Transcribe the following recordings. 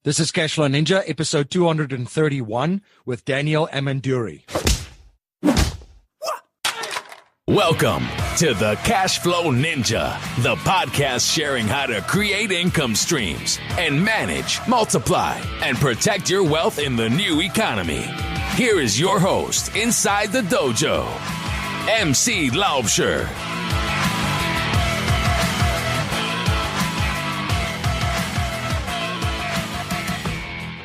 This is Cashflow Ninja, episode 231 with Daniel Ameduri. Welcome to the Cashflow Ninja, the podcast sharing how to create income streams and manage, multiply, and protect your wealth in the new economy. Here is your host inside the dojo, MC Laubscher.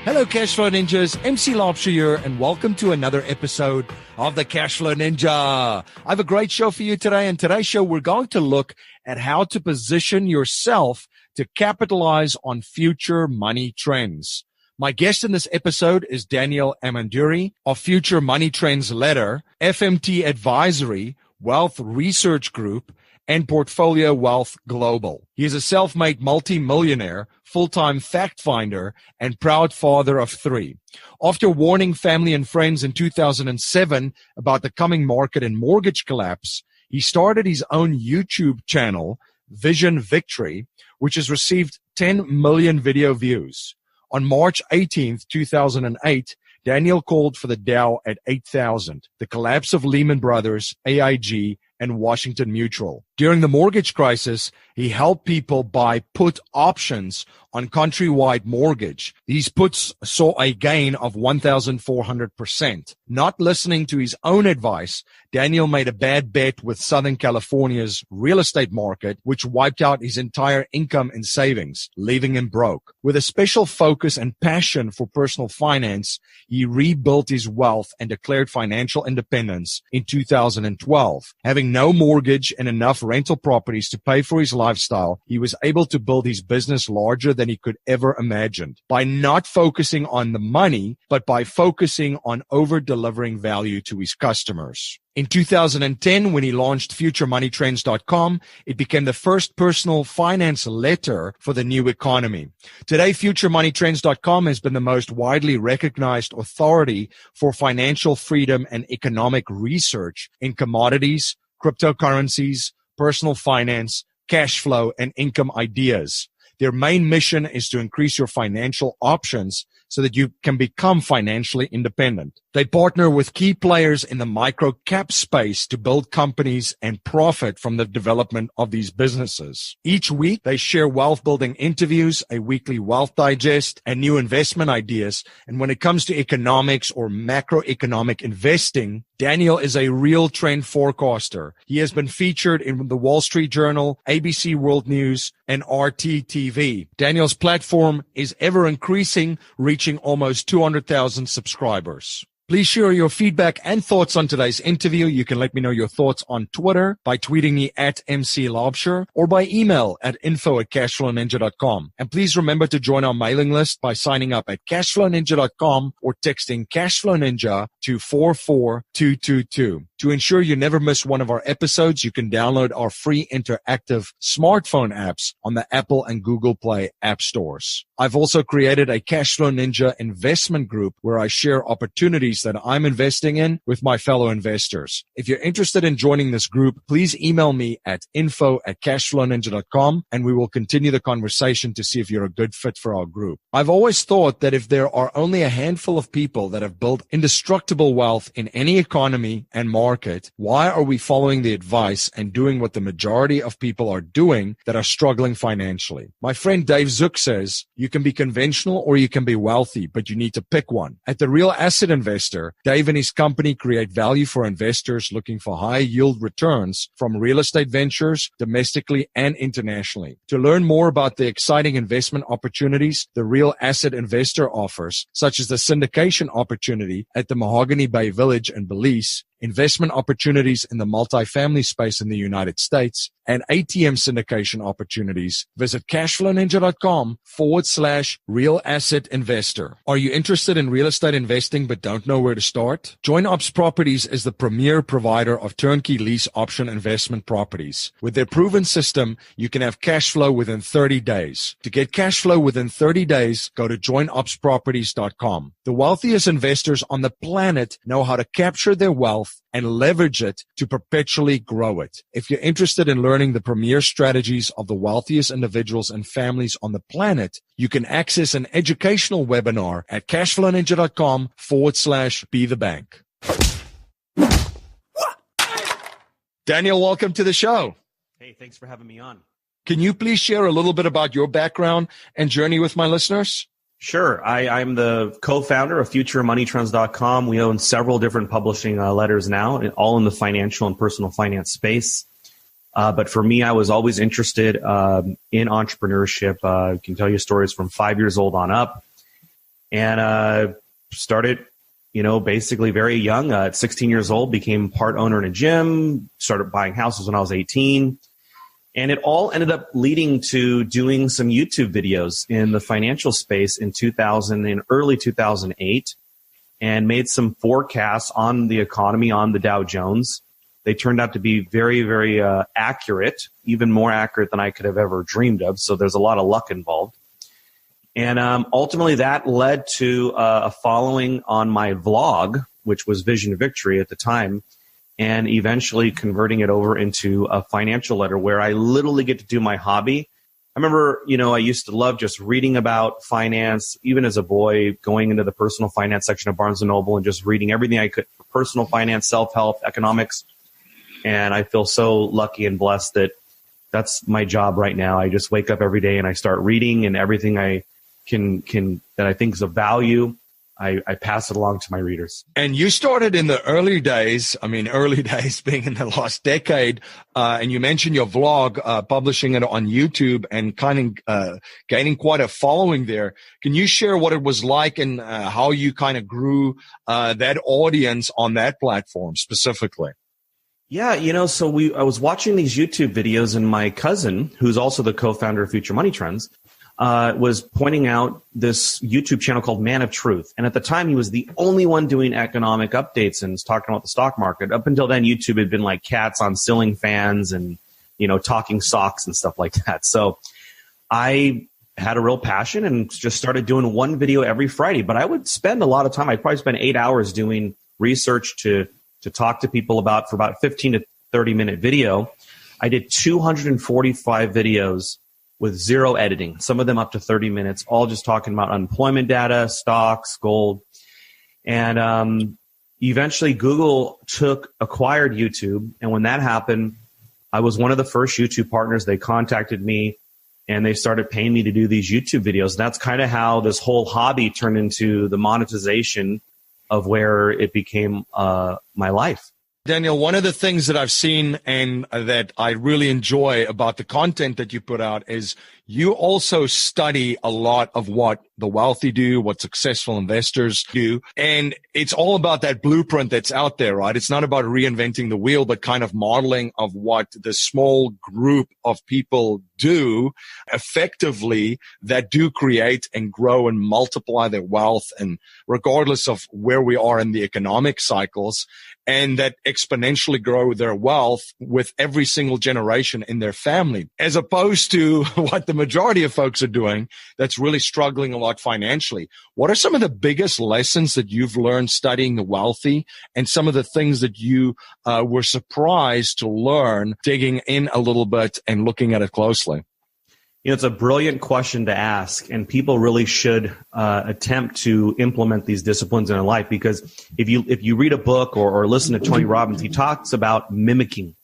Hello, Cashflow Ninjas. MC Laubscher here, and welcome to another episode of the Cashflow Ninja. I have a great show for you today. And today's show, we're going to look at how to position yourself to capitalize on future money trends. My guest in this episode is Daniel Ameduri of Future Money Trends Letter, FMT Advisory, Wealth Research Group, and Portfolio Wealth Global. He is a self-made multi-millionaire, full-time fact finder, and proud father of three. After warning family and friends in 2007 about the coming market and mortgage collapse, he started his own YouTube channel, VisionVictory, which has received 10 million video views. On March 18th, 2008, Daniel called for the Dow at 8,000, the collapse of Lehman Brothers, AIG, and Washington Mutual. During the mortgage crisis, he helped people buy put options on Countrywide Mortgage. These puts saw a gain of 1,400%. Not listening to his own advice, Daniel made a bad bet with Southern California's real estate market, which wiped out his entire income and savings, leaving him broke. With a special focus and passion for personal finance, he rebuilt his wealth and declared financial independence in 2012. Having no mortgage and enough rental properties to pay for his lifestyle, he was able to build his business larger than he could ever imagine by not focusing on the money, but by focusing on over-delivering value to his customers. In 2010, when he launched FutureMoneyTrends.com, it became the first personal finance letter for the new economy. Today, FutureMoneyTrends.com has been the most widely recognized authority for financial freedom and economic research in commodities, cryptocurrencies, personal finance, cash flow, and income ideas. Their main mission is to increase your financial options so that you can become financially independent. They partner with key players in the micro cap space to build companies and profit from the development of these businesses. Each week, they share wealth building interviews, a weekly wealth digest, and new investment ideas. And when it comes to economics or macroeconomic investing, Daniel is a real trend forecaster. He has been featured in the Wall Street Journal, ABC World News, and RTTV. Daniel's platform is ever increasing, reaching almost 200,000 subscribers. Please share your feedback and thoughts on today's interview. You can let me know your thoughts on Twitter by tweeting me at MC Laubscher or by email at info@cashflowninja.com. And please remember to join our mailing list by signing up at cashflowninja.com or texting Cashflow Ninja to 44222. To ensure you never miss one of our episodes, you can download our free interactive smartphone apps on the Apple and Google Play app stores. I've also created a Cashflow Ninja investment group where I share opportunities that I'm investing in with my fellow investors. If you're interested in joining this group, please email me at info@cashflowninja.com and we will continue the conversation to see if you're a good fit for our group. I've always thought that if there are only a handful of people that have built indestructible wealth in any economy and market, why are we following the advice and doing what the majority of people are doing that are struggling financially? My friend Dave Zook says, you can be conventional or you can be wealthy, but you need to pick one. At The Real Asset Investor, Dave and his company create value for investors looking for high yield returns from real estate ventures domestically and internationally. To learn more about the exciting investment opportunities The Real Asset Investor offers, such as the syndication opportunity at the Mahogany Bay Village in Belize, investment opportunities in the multifamily space in the United States, and ATM syndication opportunities, visit cashflowninja.com/real asset investor. Are you interested in real estate investing but don't know where to start? Join Ops Properties is the premier provider of turnkey lease option investment properties. With their proven system, you can have cash flow within 30 days. To get cash flow within 30 days, go to joinopsproperties.com. The wealthiest investors on the planet know how to capture their wealth and leverage it to perpetually grow it. If you're interested in learning the premier strategies of the wealthiest individuals and families on the planet, you can access an educational webinar at cashflowninja.com/be the bank. Daniel, welcome to the show. Hey, thanks for having me on. Can you please share a little bit about your background and journey with my listeners? Sure. I'm the co-founder of futuremoneytrends.com. We own several different publishing letters now, all in the financial and personal finance space. But for me, I was always interested in entrepreneurship. I can tell you stories from 5 years old on up. And started, basically very young. At 16 years old, became part owner in a gym, started buying houses when I was 18. And it all ended up leading to doing some YouTube videos in the financial space in early 2008, and made some forecasts on the economy on the Dow Jones. They turned out to be very, very accurate, even more accurate than I could have ever dreamed of. So there's a lot of luck involved. And ultimately that led to a following on my vlog, which was VisionVictory at the time, and eventually converting it over into a financial letter where I literally get to do my hobby. I remember, I used to love just reading about finance, even as a boy, going into the personal finance section of Barnes & Noble and just reading everything I could for personal finance, self-help, economics. And I feel so lucky and blessed that that's my job right now. I just wake up every day and I start reading, and everything I can that I think is of value, I pass it along to my readers. And you started in the early days being in the last decade, and you mentioned your vlog, publishing it on YouTube and gaining quite a following there. Can you share what it was like and how you kind of grew that audience on that platform specifically? Yeah, so I was watching these YouTube videos, and my cousin, who's also the co-founder of Future Money Trends, was pointing out this YouTube channel called Man of Truth. And at the time, he was the only one doing economic updates and was talking about the stock market. Up until then, YouTube had been like cats on ceiling fans and, talking socks and stuff like that. So I had a real passion and just started doing one video every Friday. But I would spend a lot of time. I'd probably spend 8 hours doing research to talk to people for about 15 to 30-minute video. I did 245 videos with zero editing, some of them up to 30 minutes, all just talking about unemployment data, stocks, gold. And eventually Google acquired YouTube. And when that happened, I was one of the first YouTube partners. They contacted me and they started paying me to do these YouTube videos. And that's kind of how this whole hobby turned into the monetization of where it became my life. Daniel, one of the things that I've seen and that I really enjoy about the content that you put out is you also study a lot of what the wealthy do, what successful investors do. And it's all about that blueprint that's out there, right? It's not about reinventing the wheel, but kind of modeling of what the small group of people do effectively that do create and grow and multiply their wealth, and regardless of where we are in the economic cycles, and that exponentially grow their wealth with every single generation in their family, as opposed to what the majority of folks are doing that's really struggling a lot financially. What are some of the biggest lessons that you've learned studying the wealthy, and some of the things that you were surprised to learn digging in a little bit and looking at it closely? It's a brilliant question to ask, and people really should attempt to implement these disciplines in their life, because if you read a book or listen to Tony Robbins, he talks about mimicking,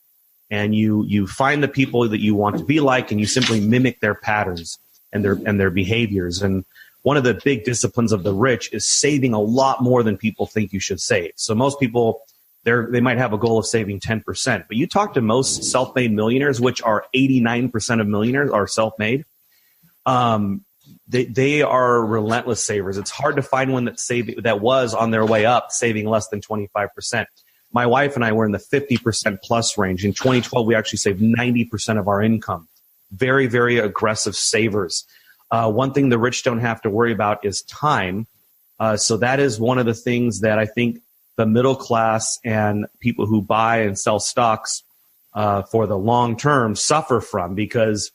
and you find the people that you want to be like, and you simply mimic their patterns and their behaviors. And one of the big disciplines of the rich is saving a lot more than people think you should save. So most people, they might have a goal of saving 10%, but you talk to most self-made millionaires, which are 89% of millionaires are self-made. They are relentless savers. It's hard to find one that was on their way up, saving less than 25%. My wife and I were in the 50% plus range. In 2012, we actually saved 90% of our income. Very, very aggressive savers. One thing the rich don't have to worry about is time. So that is one of the things that I think the middle class and people who buy and sell stocks for the long term suffer from, because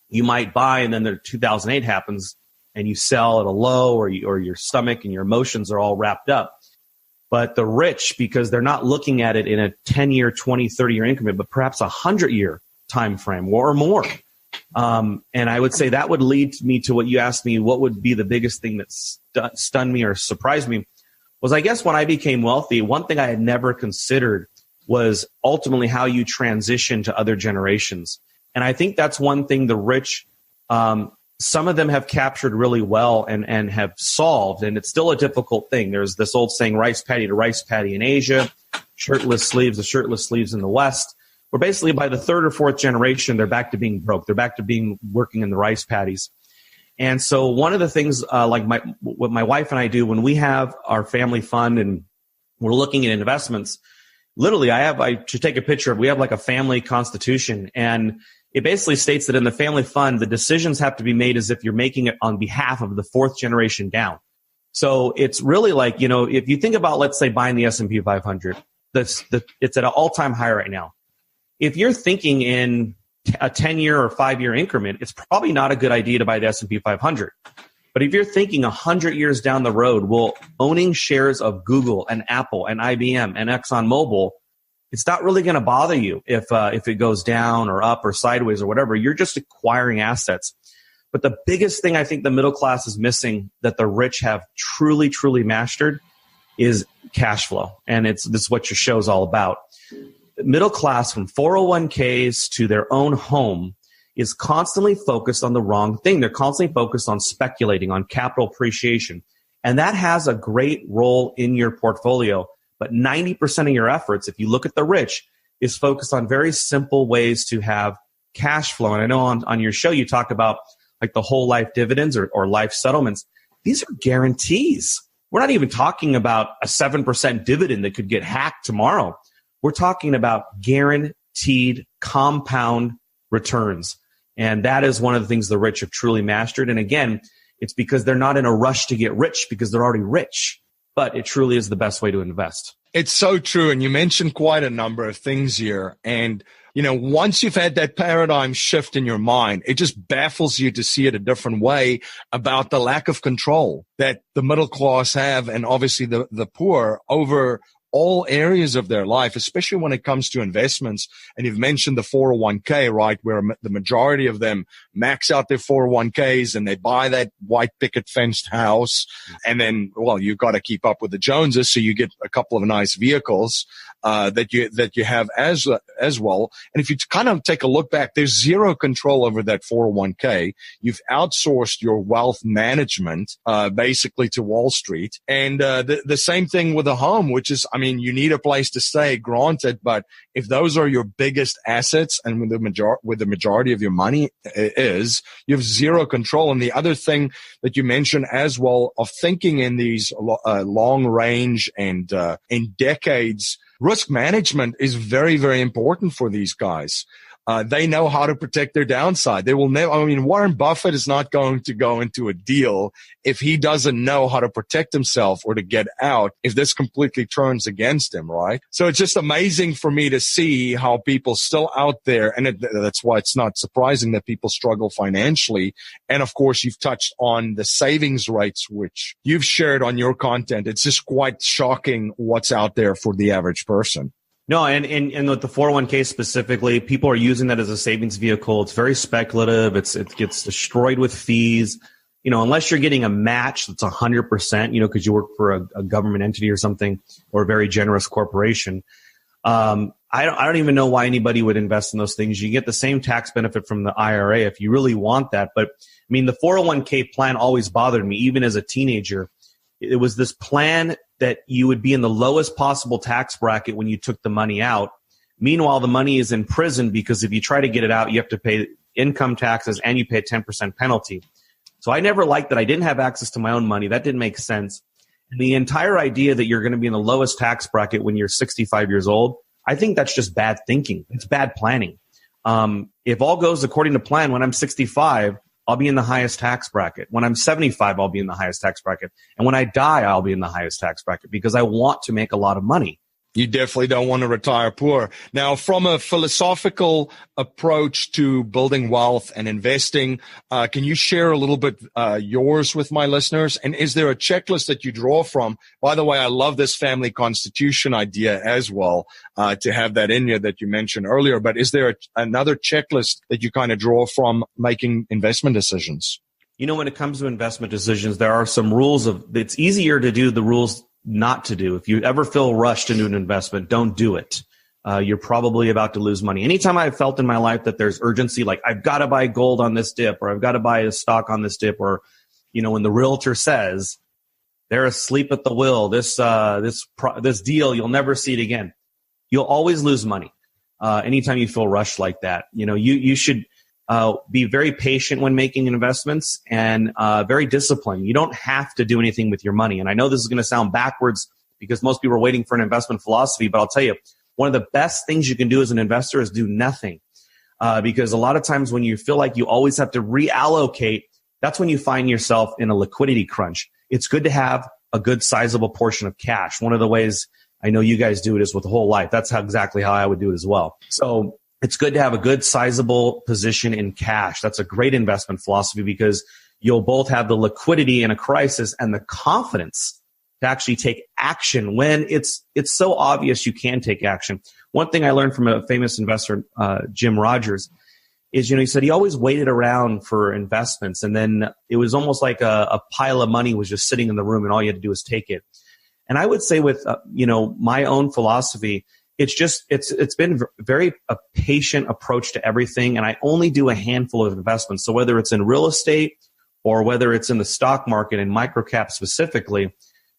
you might buy and then the 2008 happens and you sell at a low, or your stomach and your emotions are all wrapped up. But the rich, because they're not looking at it in a 10-year, 20, 30-year increment, but perhaps a 100-year time frame or more. And I would say that would lead me to what you asked me, what would be the biggest thing that stunned me or surprised me, was I guess when I became wealthy, one thing I had never considered was ultimately how you transition to other generations. And I think that's one thing the rich, some of them have captured really well and have solved, and it's still a difficult thing. There's this old saying, rice paddy to rice paddy in Asia, shirtless sleeves to shirtless sleeves in the West, where basically by the third or fourth generation, they're back to being broke. They're back to working in the rice paddies. And so one of the things what my wife and I do when we have our family fund and we're looking at investments, literally I should take a picture of, we have like a family constitution, and it basically states that in the family fund, the decisions have to be made as if you're making it on behalf of the fourth generation down. So it's really like, if you think about, let's say, buying the S&P 500, it's at an all-time high right now. If you're thinking in a 10-year or 5-year increment, it's probably not a good idea to buy the S&P 500. But if you're thinking 100 years down the road, well, owning shares of Google and Apple and IBM and ExxonMobil, it's not really going to bother you if it goes down or up or sideways or whatever. You're just acquiring assets. But the biggest thing I think the middle class is missing that the rich have truly, truly mastered is cash flow. And this is what your show's all about. Middle class, from 401ks to their own home, is constantly focused on the wrong thing. They're constantly focused on speculating, on capital appreciation. And that has a great role in your portfolio. But 90% of your efforts, if you look at the rich, is focused on very simple ways to have cash flow. And I know on your show you talk about like the whole life dividends or life settlements. These are guarantees. We're not even talking about a 7% dividend that could get hacked tomorrow. We're talking about guaranteed compound returns. And that is one of the things the rich have truly mastered. And again, it's because they're not in a rush to get rich because they're already rich. But it truly is the best way to invest. It's so true. And you mentioned quite a number of things here. And, once you've had that paradigm shift in your mind, it just baffles you to see it a different way about the lack of control that the middle class have, and obviously the poor, over all areas of their life, especially when it comes to investments. And you've mentioned the 401k, right, where the majority of them max out their 401ks and they buy that white picket fenced house. And then, well, you've got to keep up with the Joneses. So you get a couple of nice vehicles, that you have as well. And if you kind of take a look back, there's zero control over that 401k. You've outsourced your wealth management, basically to Wall Street. And, the same thing with a home, which is, you need a place to stay, granted, but if those are your biggest assets and with the majority of your money is, you have zero control. And the other thing that you mentioned as well of thinking in these long range and in decades, risk management is very, very important for these guys. They know how to protect their downside. They will never, Warren Buffett is not going to go into a deal if he doesn't know how to protect himself or to get out if this completely turns against him, right? So it's just amazing for me to see how people still out there, and that's why it's not surprising that people struggle financially. And of course, you've touched on the savings rates, which you've shared on your content. It's just quite shocking what's out there for the average person. No, and with the 401k specifically, people are using that as a savings vehicle. It's very speculative. It gets destroyed with fees. Unless you're getting a match that's 100%, because you work for a government entity or something, or a very generous corporation. I don't even know why anybody would invest in those things. You get the same tax benefit from the IRA if you really want that. But the 401k plan always bothered me, even as a teenager. It was this plan that you would be in the lowest possible tax bracket when you took the money out. Meanwhile, the money is in prison because if you try to get it out, you have to pay income taxes and you pay a 10% penalty. So I never liked that I didn't have access to my own money. That didn't make sense. And the entire idea that you're going to be in the lowest tax bracket when you're 65 years old, I think that's just bad thinking. It's bad planning. If all goes according to plan, when I'm 65, I'll be in the highest tax bracket. When I'm 75, I'll be in the highest tax bracket. And when I die, I'll be in the highest tax bracket because I want to make a lot of money. You definitely don't want to retire poor. Now, from a philosophical approach to building wealth and investing, can you share a little bit yours with my listeners? And is there a checklist that you draw from? By the way, I love this family constitution idea as well, to have that in you that you mentioned earlier. But is there another checklist that you kind of draw from making investment decisions? You know, when it comes to investment decisions, there are some rules it's easier to do the rules not to do. If you ever feel rushed into an investment, don't do it. You're probably about to lose money. Anytime I've felt in my life that there's urgency, like I've got to buy gold on this dip, or I've got to buy a stock on this dip, or, you know, when the realtor says they're asleep at the wheel, this deal, you'll never see it again. You'll always lose money. Anytime you feel rushed like that, you know, you should be very patient when making investments and very disciplined. You don't have to do anything with your money. And I know this is going to sound backwards because most people are waiting for an investment philosophy, but I'll tell you, one of the best things you can do as an investor is do nothing. Because a lot of times when you feel like you always have to reallocate, that's when you find yourself in a liquidity crunch. It's good to have a good sizable portion of cash. One of the ways I know you guys do it is with the whole life. That's exactly how I would do it as well. So it's good to have a good sizable position in cash. That's a great investment philosophy because you'll both have the liquidity in a crisis and the confidence to actually take action when it's so obvious you can take action. One thing I learned from a famous investor, Jim Rogers, is, you know, he said he always waited around for investments, and then it was almost like a pile of money was just sitting in the room and all you had to do was take it. And I would say with, you know, my own philosophy, it's been very a patient approach to everything. And I only do a handful of investments. So whether it's in real estate or whether it's in the stock market and microcap specifically,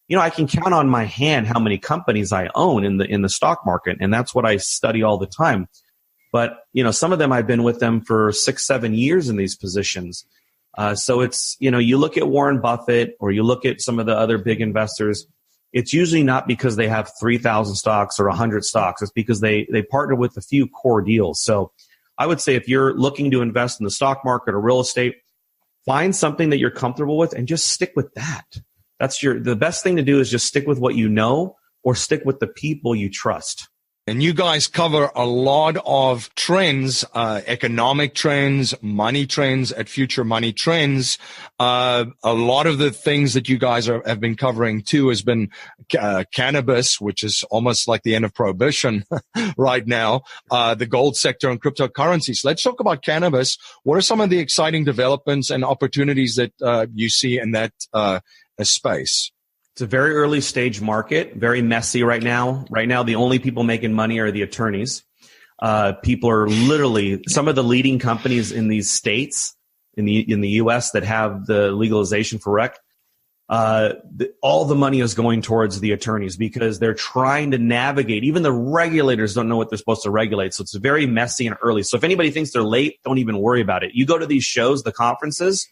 you know, I can count on my hand how many companies I own in the stock market. And that's what I study all the time. But, you know, some of them I've been with them for 6-7 years in these positions. So it's, you know, you look at Warren Buffett or you look at some of the other big investors, it's usually not because they have 3,000 stocks or 100 stocks. It's because they partner with a few core deals. So I would say if you're looking to invest in the stock market or real estate, find something that you're comfortable with and just stick with that. The best thing to do is just stick with what you know or stick with the people you trust. And you guys cover a lot of trends, economic trends, money trends at Future Money Trends. A lot of the things that you guys have been covering too has been cannabis, which is almost like the end of prohibition right now, the gold sector and cryptocurrencies. Let's talk about cannabis. What are some of the exciting developments and opportunities that you see in that space? It's a very early stage market, very messy right now. Right now, the only people making money are the attorneys. People are literally, some of the leading companies in these states, in the U.S. that have the legalization for rec, all the money is going towards the attorneys because they're trying to navigate. Even the regulators don't know what they're supposed to regulate. So it's very messy and early. So if anybody thinks they're late, don't even worry about it. You go to these shows, the conferences,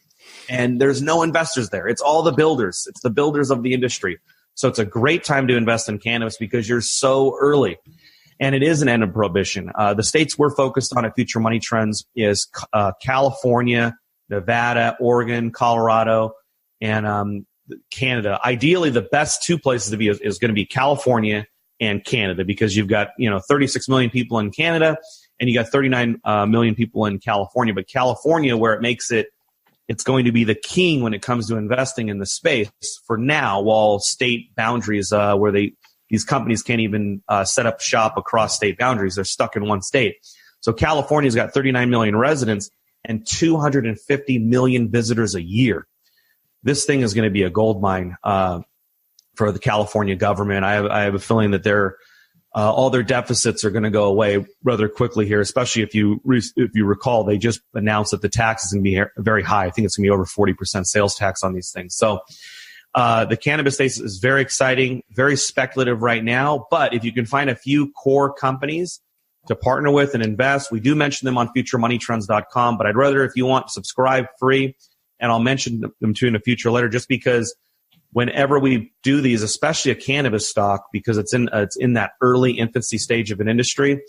and there's no investors there. It's all the builders. It's the builders of the industry. So it's a great time to invest in cannabis because you're so early. And it is an end of prohibition. The states we're focused on at Future Money Trends is California, Nevada, Oregon, Colorado, and Canada. Ideally, the best two places to be is going to be California and Canada because you've got 36 million people in Canada and you got 39 million people in California. But California, where it makes it's going to be the king when it comes to investing in the space for now, while state boundaries where these companies can't even set up shop across state boundaries. They're stuck in one state. So California's got 39 million residents and 250 million visitors a year. This thing is going to be a gold mine for the California government. I have a feeling that all their deficits are going to go away rather quickly here, especially if you recall, they just announced that the tax is going to be very high. I think it's going to be over 40% sales tax on these things. So the cannabis space is very exciting, very speculative right now. But if you can find a few core companies to partner with and invest, we do mention them on futuremoneytrends.com. But I'd rather, if you want, subscribe free, and I'll mention them to you in a future letter, just because whenever we do these, especially a cannabis stock, because it's in that early infancy stage of an industry,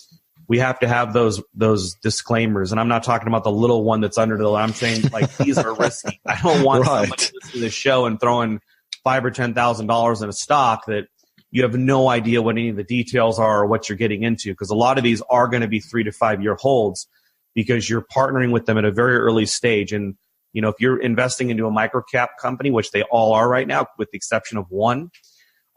we have to have those disclaimers. And I'm not talking about the little one that's under I'm saying like these are risky. I don't want somebody listening to this show and throwing $5,000 or $10,000 in a stock that you have no idea what any of the details are or what you're getting into, because a lot of these are going to be 3 to 5 year holds because you're partnering with them at a very early stage. And, if you're investing into a microcap company, which they all are right now, with the exception of one,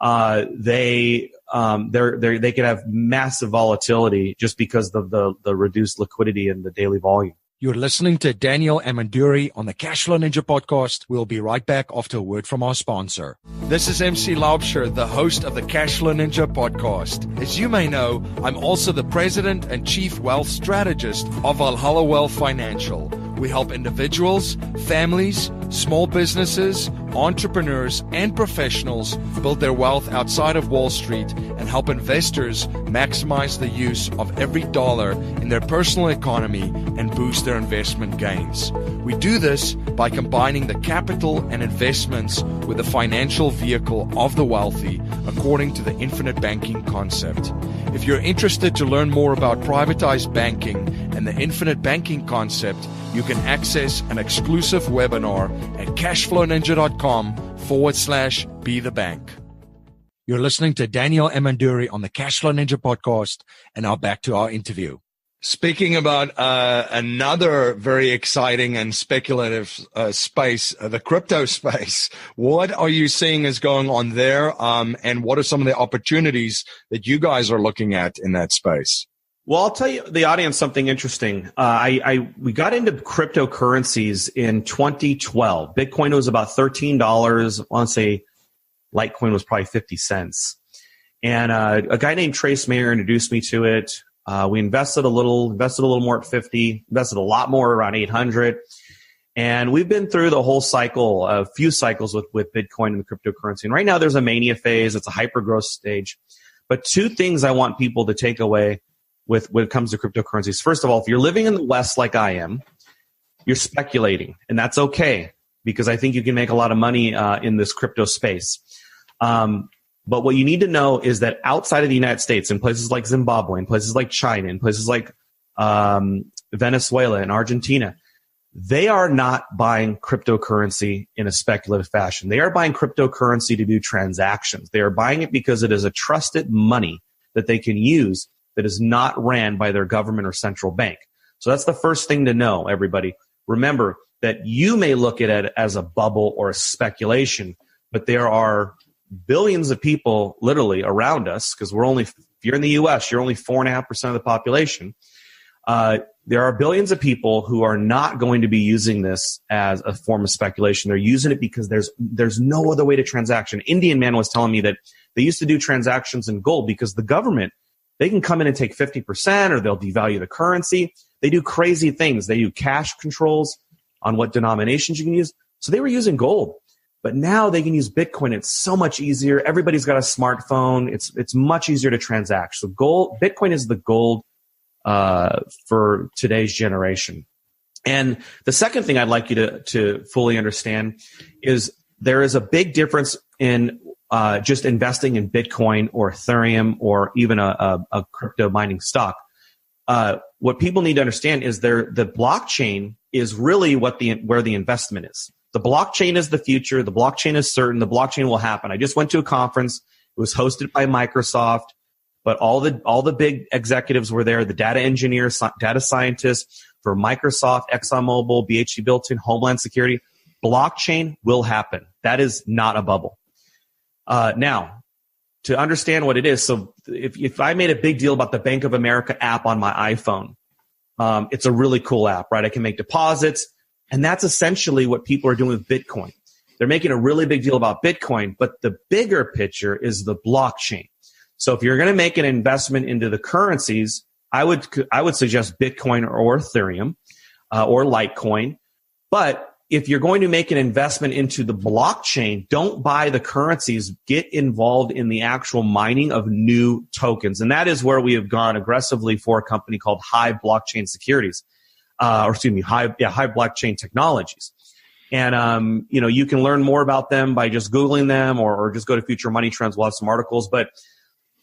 they could have massive volatility just because of the reduced liquidity and the daily volume. You're listening to Daniel Ameduri on the Cashflow Ninja podcast. We'll be right back after a word from our sponsor. This is MC Laubscher, the host of the Cashflow Ninja podcast. As you may know, I'm also the president and chief wealth strategist of Valhalla Wealth Financial. We help individuals, families, small businesses, entrepreneurs, and professionals build their wealth outside of Wall Street and help investors maximize the use of every dollar in their personal economy and boost their investment gains. We do this by combining the capital and investments with the financial vehicle of the wealthy according to the infinite banking concept. If you're interested to learn more about privatized banking and the infinite banking concept, you can access an exclusive webinar at cashflowninja.com/be the bank. You're listening to Daniel Ameduri on the Cashflow Ninja podcast, and now back to our interview. Speaking about another very exciting and speculative space, the crypto space, what are you seeing is going on there, and what are some of the opportunities that you guys are looking at in that space? Well, I'll tell you, the audience, something interesting. We got into cryptocurrencies in 2012. Bitcoin was about $13. I want to say Litecoin was probably 50 cents. And a guy named Trace Mayer introduced me to it. We invested a little more at 50, invested a lot more around 800. And we've been through the whole cycle, a few cycles with Bitcoin and the cryptocurrency. And right now there's a mania phase. It's a hyper growth stage. But two things I want people to take away when it comes to cryptocurrencies. First of all, if you're living in the West like I am, you're speculating, and that's okay, because I think you can make a lot of money in this crypto space. But what you need to know is that outside of the United States, in places like Zimbabwe, in places like China, in places like Venezuela and Argentina, they are not buying cryptocurrency in a speculative fashion. They are buying cryptocurrency to do transactions. They are buying it because it is a trusted money that they can use that is not ran by their government or central bank. So that's the first thing to know, everybody. Remember that you may look at it as a bubble or a speculation, but there are billions of people literally around us, because if you're in the U.S., you're only 4.5% of the population. There are billions of people who are not going to be using this as a form of speculation. They're using it because there's no other way to transaction. Indian man was telling me that they used to do transactions in gold because the government, they can come in and take 50%, or they'll devalue the currency. They do crazy things. They do cash controls on what denominations you can use. So they were using gold. But now they can use Bitcoin. It's so much easier. Everybody's got a smartphone. It's much easier to transact. So Bitcoin is the gold for today's generation. And the second thing I'd like you to fully understand is there is a big difference in just investing in Bitcoin or Ethereum or even a crypto mining stock. What people need to understand is the blockchain is really where the investment is. The blockchain is the future. The blockchain is certain. The blockchain will happen. I just went to a conference. It was hosted by Microsoft, but all the big executives were there. The data engineers, data scientists for Microsoft, ExxonMobil, BHP Billiton, Homeland Security. Blockchain will happen. That is not a bubble. Now, to understand what it is, so if I made a big deal about the Bank of America app on my iPhone, it's a really cool app, right? I can make deposits. And that's essentially what people are doing with Bitcoin. They're making a really big deal about Bitcoin, but the bigger picture is the blockchain. So if you're going to make an investment into the currencies, I would suggest Bitcoin or Ethereum or Litecoin. But if you're going to make an investment into the blockchain, don't buy the currencies. Get involved in the actual mining of new tokens. And that is where we have gone aggressively for a company called Hive Blockchain Securities. Hive Blockchain Technologies. And, you can learn more about them by just Googling them or just go to Future Money Trends. We'll have some articles, but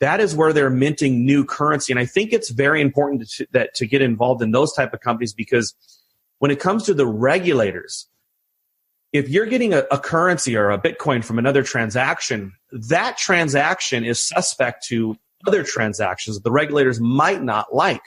that is where they're minting new currency. And I think it's very important to get involved in those type of companies, because when it comes to the regulators, if you're getting a currency or a Bitcoin from another transaction, that transaction is suspect to other transactions that the regulators might not like.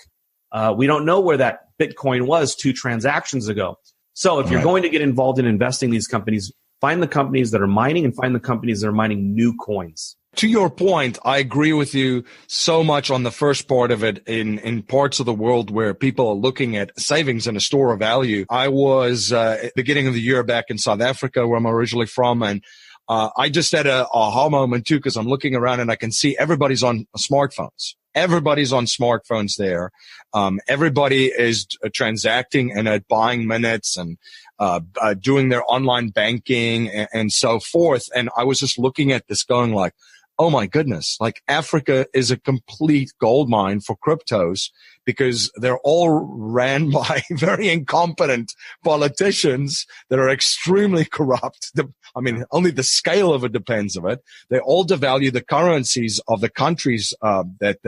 We don't know where that Bitcoin was 2 transactions ago. So if you're going to get involved in investing in these companies, find the companies that are mining and find the companies that are mining new coins. To your point, I agree with you so much on the first part of it in parts of the world where people are looking at savings and a store of value. I was at the beginning of the year back in South Africa, where I'm originally from, and I just had a aha moment too, because I'm looking around and I can see everybody's on smartphones. Everybody's on smartphones there. Everybody is transacting and buying minutes and doing their online banking and so forth. And I was just looking at this going like, oh my goodness, like Africa is a complete goldmine for cryptos because they're all ran by very incompetent politicians that are extremely corrupt. I mean, only the scale of it depends on it. They all devalue the currencies of the countries that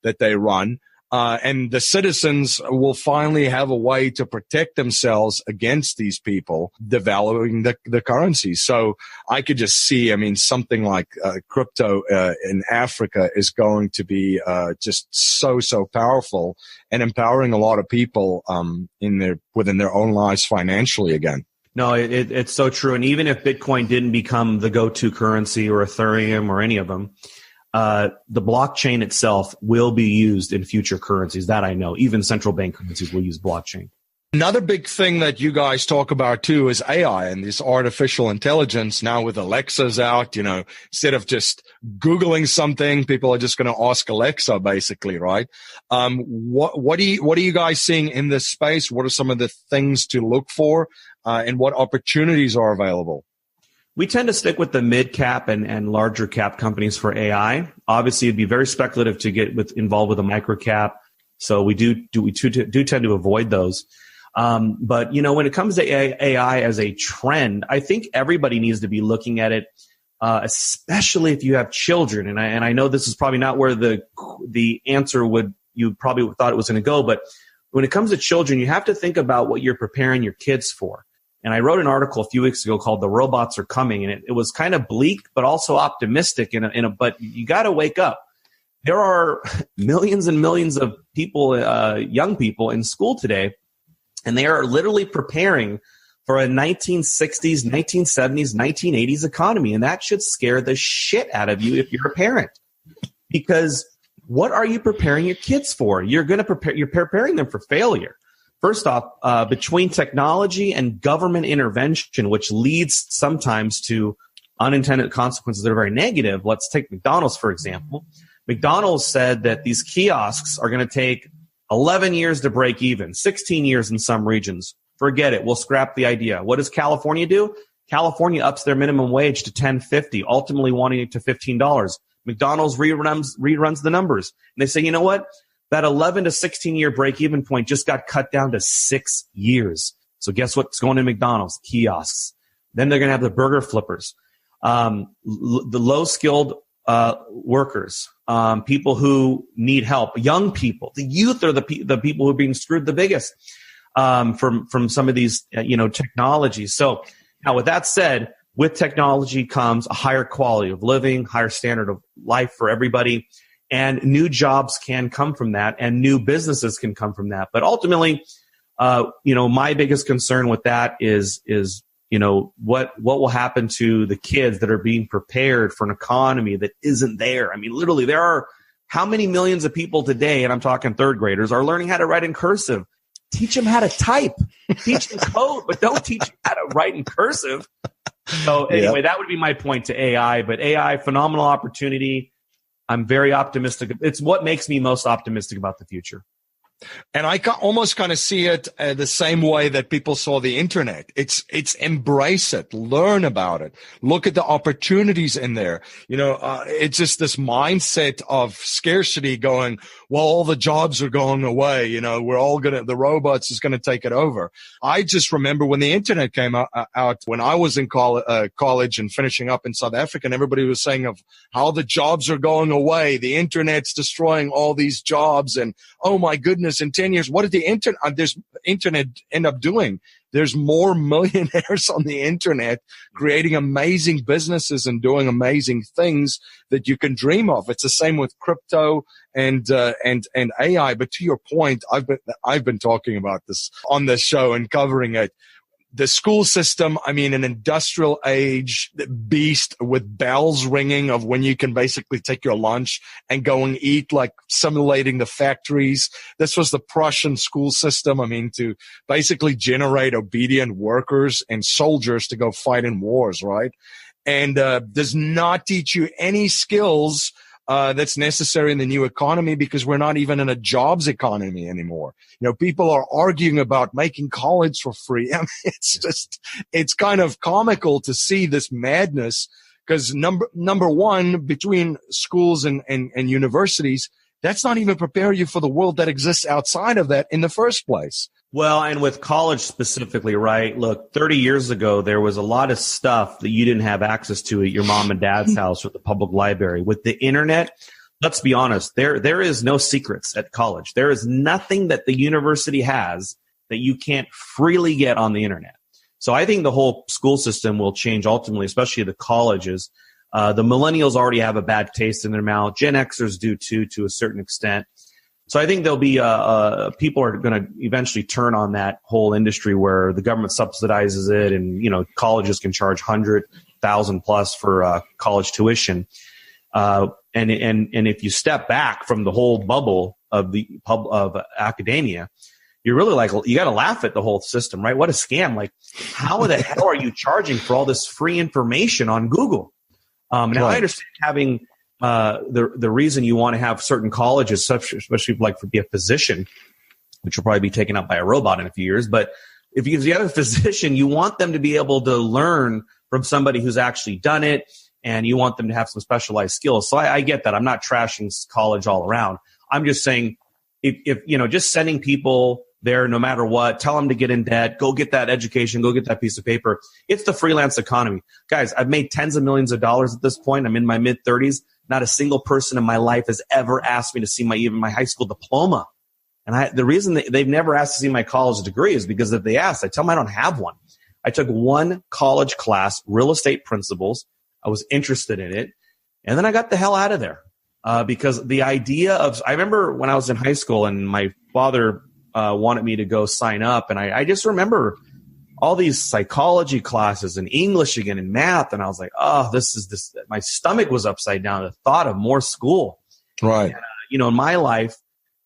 they run. And the citizens will finally have a way to protect themselves against these people devaluing the currency. So I could just see, I mean, something like crypto in Africa is going to be just so powerful and empowering a lot of people within their own lives financially again. No, it's so true. And even if Bitcoin didn't become the go-to currency or Ethereum or any of them, the blockchain itself will be used in future currencies. That I know. Even central bank currencies will use blockchain. Another big thing that you guys talk about too is AI and this artificial intelligence. Now with Alexa's out, instead of just Googling something, people are just going to ask Alexa basically, right? What are you guys seeing in this space? What are some of the things to look for, and what opportunities are available? We tend to stick with the mid-cap and larger cap companies for AI. Obviously, it'd be very speculative to get involved with a micro-cap. So we do tend to avoid those. But, when it comes to AI as a trend, I think everybody needs to be looking at it, especially if you have children. And I know this is probably not where the answer you probably thought it was going to go. But when it comes to children, you have to think about what you're preparing your kids for. And I wrote an article a few weeks ago called "The Robots Are Coming," and it was kind of bleak, but also optimistic. But you got to wake up. There are millions and millions of people, young people, in school today, and they are literally preparing for a 1960s, 1970s, 1980s economy, and that should scare the shit out of you if you're a parent, because what are you preparing your kids for? You're preparing them for failure. First off, between technology and government intervention, which leads sometimes to unintended consequences that are very negative. Let's take McDonald's, for example. McDonald's said that these kiosks are going to take 11 years to break even, 16 years in some regions. Forget it. We'll scrap the idea. What does California do? California ups their minimum wage to $10.50, ultimately wanting it to $15. McDonald's reruns the numbers. And they say, you know what? That 11 to 16-year break-even point just got cut down to 6 years. So guess what's going to McDonald's? Kiosks. Then they're going to have the burger flippers, the low-skilled workers, people who need help, young people. The youth are the people who are being screwed the biggest from some of these technologies. So now, with that said, with technology comes a higher quality of living, higher standard of life for everybody. And new jobs can come from that, and new businesses can come from that. But ultimately, my biggest concern with that is what will happen to the kids that are being prepared for an economy that isn't there. I mean, literally, there are how many millions of people today, and I'm talking third graders, are learning how to write in cursive. Teach them how to type. Teach them code, but don't teach them how to write in cursive. So anyway, That would be my point to AI. But AI, phenomenal opportunity. I'm very optimistic. It's what makes me most optimistic about the future. And I almost kind of see it the same way that people saw the internet. It's embrace it, learn about it, look at the opportunities in there. It's just this mindset of scarcity going, well, all the jobs are going away. We're all the robots is going to take it over. I just remember when the internet came out when I was in college and finishing up in South Africa, and everybody was saying of how the jobs are going away. The internet's destroying all these jobs, and oh my goodness, goodness, in 10 years, what did the internet end up doing? There's more millionaires on the internet creating amazing businesses and doing amazing things that you can dream of. It's the same with crypto and AI. But to your point, I've been talking about this on this show and covering it. The school system, I mean, an industrial age beast with bells ringing of when you can basically take your lunch and go and eat, like simulating the factories. This was the Prussian school system. I mean, to basically generate obedient workers and soldiers to go fight in wars, right? And does not teach you any skills that's necessary in the new economy, because we're not even in a jobs economy anymore. You know, people are arguing about making college for free. I mean, it's kind of comical to see this madness, because number one, between schools and universities, that's not even prepare you for the world that exists outside of that in the first place. Well, and with college specifically, right? Look, 30 years ago, there was a lot of stuff that you didn't have access to at your mom and dad's house or the public library. With the internet, let's be honest, there is no secrets at college. There is nothing that the university has that you can't freely get on the internet. So I think the whole school system will change ultimately, especially the colleges. The millennials already have a bad taste in their mouth. Gen Xers do too, to a certain extent. So I think there'll be people are going to eventually turn on that whole industry where the government subsidizes it, and colleges can charge $100,000 plus for college tuition. And if you step back from the whole bubble of academia, you're really like, you got to laugh at the whole system, right? What a scam! Like, how the hell are you charging for all this free information on Google? Now right. I understand having. The reason you want to have certain colleges, especially like be a physician, which will probably be taken up by a robot in a few years. But if you have a physician, you want them to be able to learn from somebody who's actually done it, and you want them to have some specialized skills. So I get that. I'm not trashing college all around. I'm just saying, if just sending people there no matter what, tell them to get in debt, go get that education, go get that piece of paper. It's the freelance economy. Guys, I've made tens of millions of dollars at this point. I'm in my mid-30s. Not a single person in my life has ever asked me to see even my high school diploma. And the reason they've never asked to see my college degree is because if they asked, I tell them I don't have one. I took one college class, real estate principles. I was interested in it. And then I got the hell out of there. Because the idea of, I remember when I was in high school and my father wanted me to go sign up. And I just remember all these psychology classes and English again and math. And I was like, oh, this, my stomach was upside down. The thought of more school. Right. And, in my life,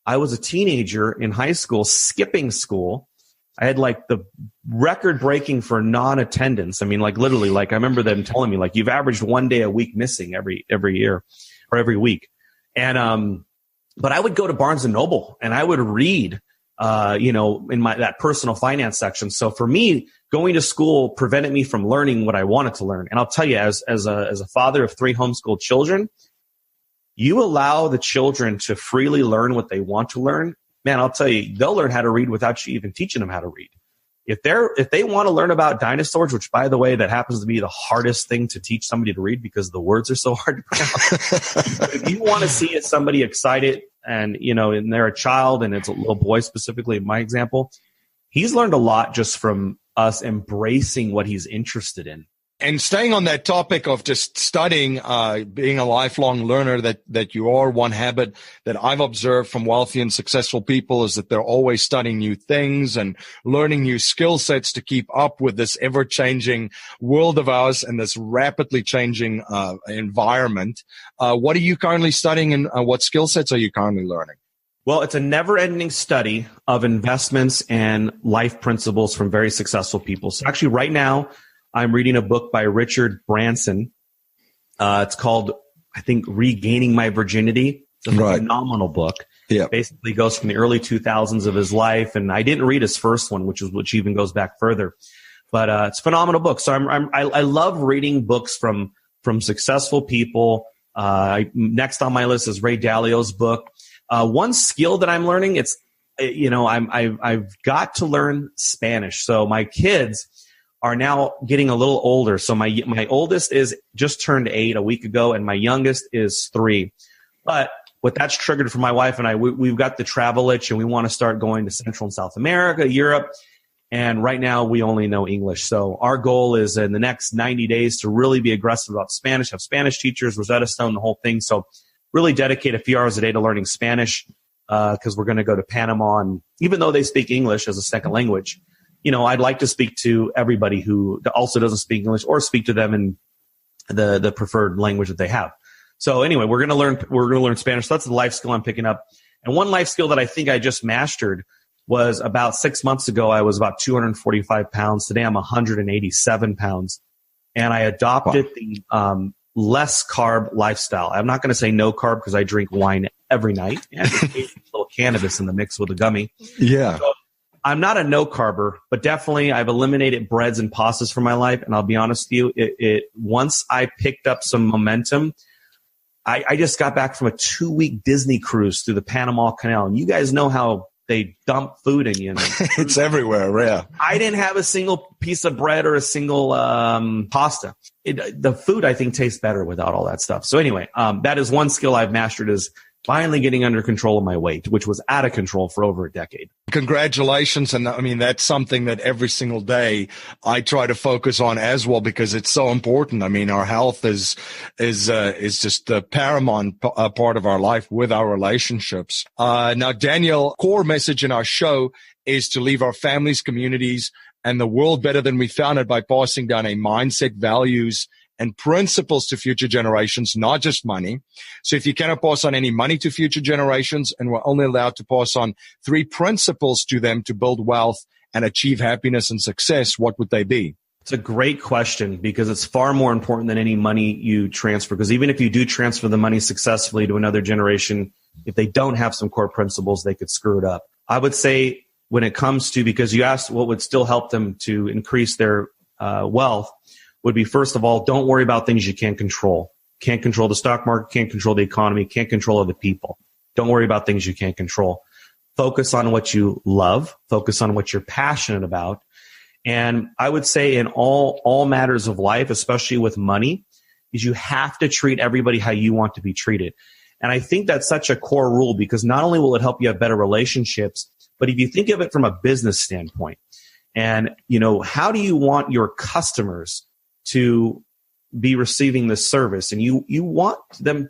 I was a teenager in high school, skipping school. I had like the record breaking for non-attendance. I mean, like literally, like I remember them telling me like, you've averaged 1 day a week missing every year or every week. And, but I would go to Barnes and Noble and I would read, in that personal finance section. So for me, going to school prevented me from learning what I wanted to learn. And I'll tell you, as a father of 3 homeschooled children, you allow the children to freely learn what they want to learn. Man, I'll tell you, they'll learn how to read without you even teaching them how to read. If they want to learn about dinosaurs, which by the way, that happens to be the hardest thing to teach somebody to read because the words are so hard to pronounce. If you want to see somebody excited and, and they're a child and it's a little boy specifically in my example, he's learned a lot just from us embracing what he's interested in. And staying on that topic of just studying, being a lifelong learner that you are, one habit that I've observed from wealthy and successful people is that they're always studying new things and learning new skill sets to keep up with this ever-changing world of ours and this rapidly changing environment. What are you currently studying and what skill sets are you currently learning? Well, it's a never-ending study of investments and life principles from very successful people. So actually right now, I'm reading a book by Richard Branson. It's called, I think, Regaining My Virginity. It's a phenomenal book. Yeah. Basically goes from the early 2000s of his life. And I didn't read his first one, which even goes back further. But it's a phenomenal book. So I love reading books from successful people. Next on my list is Ray Dalio's book. One skill that I'm learning, I've got to learn Spanish. So my kids are now getting a little older. So my oldest is just turned 8 a week ago, and my youngest is 3. But what that's triggered for my wife and I, we've got the travel itch and we want to start going to Central and South America, Europe. And right now we only know English. So our goal is in the next 90 days to really be aggressive about Spanish, have Spanish teachers, Rosetta Stone, the whole thing. So really dedicate a few hours a day to learning Spanish, because we're going to go to Panama. And even though they speak English as a second language, I'd like to speak to everybody who also doesn't speak English or speak to them in the preferred language that they have. So anyway, we're going to learn Spanish. So that's the life skill I'm picking up. And one life skill that I think I just mastered was about 6 months ago. I was about 245 pounds. Today I'm 187 pounds. And I adopted the less carb lifestyle. I'm not going to say no carb because I drink wine every night and a little cannabis in the mix with a gummy. Yeah. So I'm not a no carber, but definitely I've eliminated breads and pastas from my life. And I'll be honest with you, once I picked up some momentum, I just got back from a 2-week Disney cruise through the Panama Canal. And you guys know how they dump food in you. It's everywhere, yeah. I didn't have a single piece of bread or a single pasta. The food, I think, tastes better without all that stuff. So anyway, that is one skill I've mastered, is finally getting under control of my weight, which was out of control for over a decade. Congratulations. And I mean, that's something that every single day I try to focus on as well, because it's so important. I mean, our health is just the paramount part of our life with our relationships. Now, Daniel, core message in our show is to leave our families, communities, and the world better than we found it by passing down a mindset, values, and principles to future generations, not just money. So if you cannot pass on any money to future generations, and we're only allowed to pass on 3 principles to them to build wealth and achieve happiness and success, what would they be? It's a great question, because it's far more important than any money you transfer. Because even if you do transfer the money successfully to another generation, if they don't have some core principles, they could screw it up. I would say when it comes to, because you asked what would still help them to increase their wealth, would be, first of all, don't worry about things you can't control. Can't control the stock market, can't control the economy, can't control other people. Don't worry about things you can't control. Focus on what you love. Focus on what you're passionate about. And I would say in all matters of life, especially with money, is you have to treat everybody how you want to be treated. And I think that's such a core rule, because not only will it help you have better relationships, but if you think of it from a business standpoint, and, how do you want your customers to be receiving this service? And you want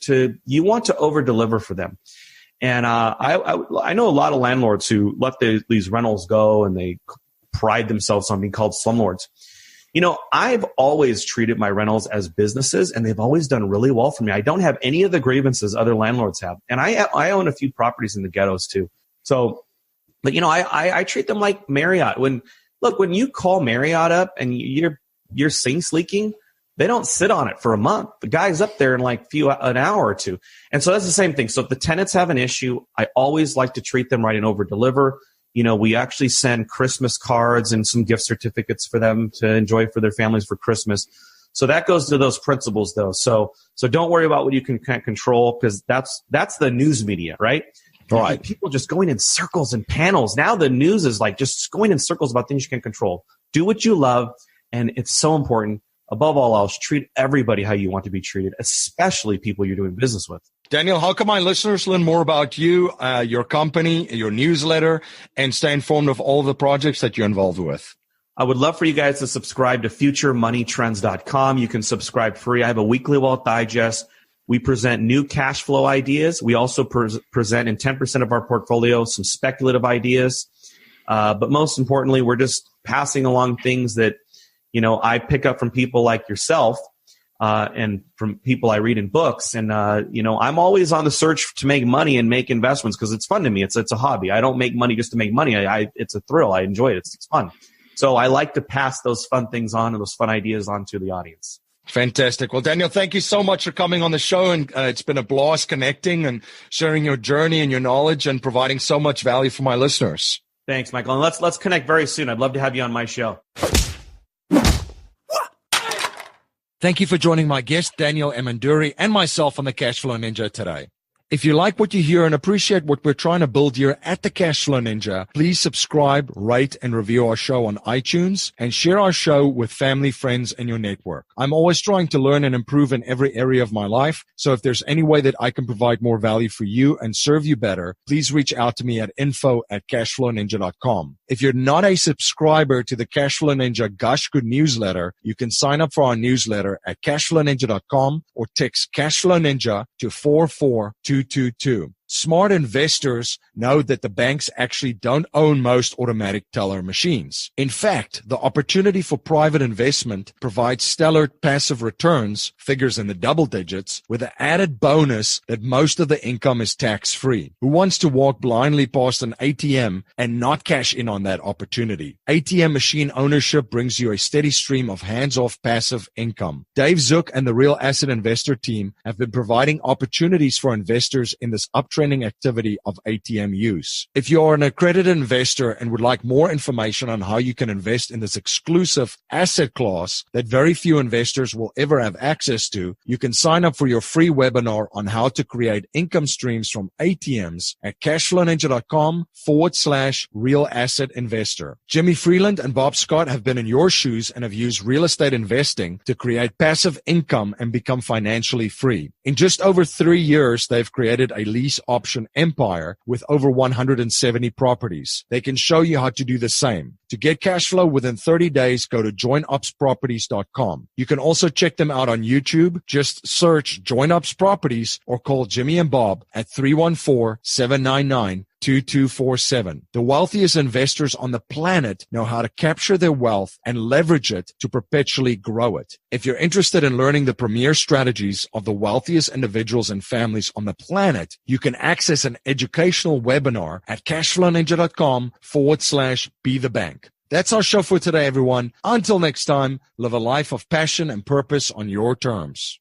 to over deliver for them. And I know a lot of landlords who let these rentals go, and they pride themselves on being called slumlords. I've always treated my rentals as businesses, and they've always done really well for me. I don't have any of the grievances other landlords have. And I own a few properties in the ghettos too. So, but I treat them like Marriott. When you call Marriott up and your sink's leaking, they don't sit on it for a month. The guy's up there in an hour or two. And so that's the same thing. So if the tenants have an issue, I always like to treat them right and over deliver. We actually send Christmas cards and some gift certificates for them to enjoy for their families for Christmas. So that goes to those principles though. So don't worry about what you can't control, because that's the news media, right? Right. People just going in circles and panels. Now the news is just going in circles about things you can't control. Do what you love. And it's so important, above all else, treat everybody how you want to be treated, especially people you're doing business with. Daniel, how can my listeners learn more about you, your company, your newsletter, and stay informed of all the projects that you're involved with? I would love for you guys to subscribe to futuremoneytrends.com. You can subscribe free. I have a weekly wealth digest. We present new cash flow ideas. We also present in 10% of our portfolio some speculative ideas. But most importantly, we're just passing along things that I pick up from people like yourself, and from people I read in books. And, I'm always on the search to make money and make investments, because it's fun to me. It's a hobby. I don't make money just to make money. It's a thrill. I enjoy it. It's fun. So I like to pass those fun things on and those fun ideas on to the audience. Fantastic. Well, Daniel, thank you so much for coming on the show. And it's been a blast connecting and sharing your journey and your knowledge and providing so much value for my listeners. Thanks, Michael. And let's connect very soon. I'd love to have you on my show. Thank you for joining my guest, Daniel Ameduri, and myself on the Cashflow Ninja today. If you like what you hear and appreciate what we're trying to build here at the Cashflow Ninja, please subscribe, rate, and review our show on iTunes and share our show with family, friends, and your network. I'm always trying to learn and improve in every area of my life. So if there's any way that I can provide more value for you and serve you better, please reach out to me at info@cashflowninja.com. If you're not a subscriber to the Cashflow Ninja Gush Good newsletter, you can sign up for our newsletter at cashflowninja.com or text Cashflow Ninja to 44222. Smart investors know that the banks actually don't own most automatic teller machines. In fact, the opportunity for private investment provides stellar passive returns, figures in the double digits, with the added bonus that most of the income is tax-free. Who wants to walk blindly past an ATM and not cash in on that opportunity? ATM machine ownership brings you a steady stream of hands-off passive income. Dave Zook and the Real Asset Investor team have been providing opportunities for investors in this uptrending activity of ATM use. If you are an accredited investor and would like more information on how you can invest in this exclusive asset class that very few investors will ever have access to, you can sign up for your free webinar on how to create income streams from ATMs at cashflowninja.com/real asset investor. Jimmy Freeland and Bob Scott have been in your shoes and have used real estate investing to create passive income and become financially free. In just over 3 years, they've created a lease option empire with over 170 properties. They can show you how to do the same. To get cash flow within 30 days, go to joinupsproperties.com. You can also check them out on YouTube. Just search Join Ups Properties or call Jimmy and Bob at 314-799-2247. The wealthiest investors on the planet know how to capture their wealth and leverage it to perpetually grow it. If you're interested in learning the premier strategies of the wealthiest individuals and families on the planet, you can access an educational webinar at cashflowninja.com/be the bank. That's our show for today, everyone. Until next time, live a life of passion and purpose on your terms.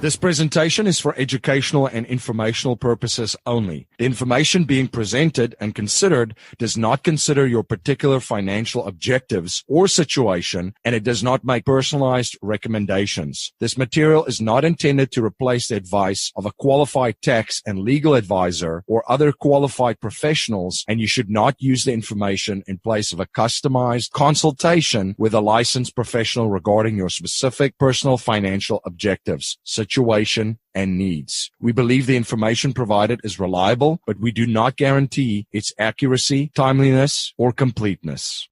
This presentation is for educational and informational purposes only. The information being presented and considered does not consider your particular financial objectives or situation, and it does not make personalized recommendations. This material is not intended to replace the advice of a qualified tax and legal advisor or other qualified professionals, and you should not use the information in place of a customized consultation with a licensed professional regarding your specific personal financial objectives, situation, and needs. We believe the information provided is reliable, but we do not guarantee its accuracy, timeliness, or completeness.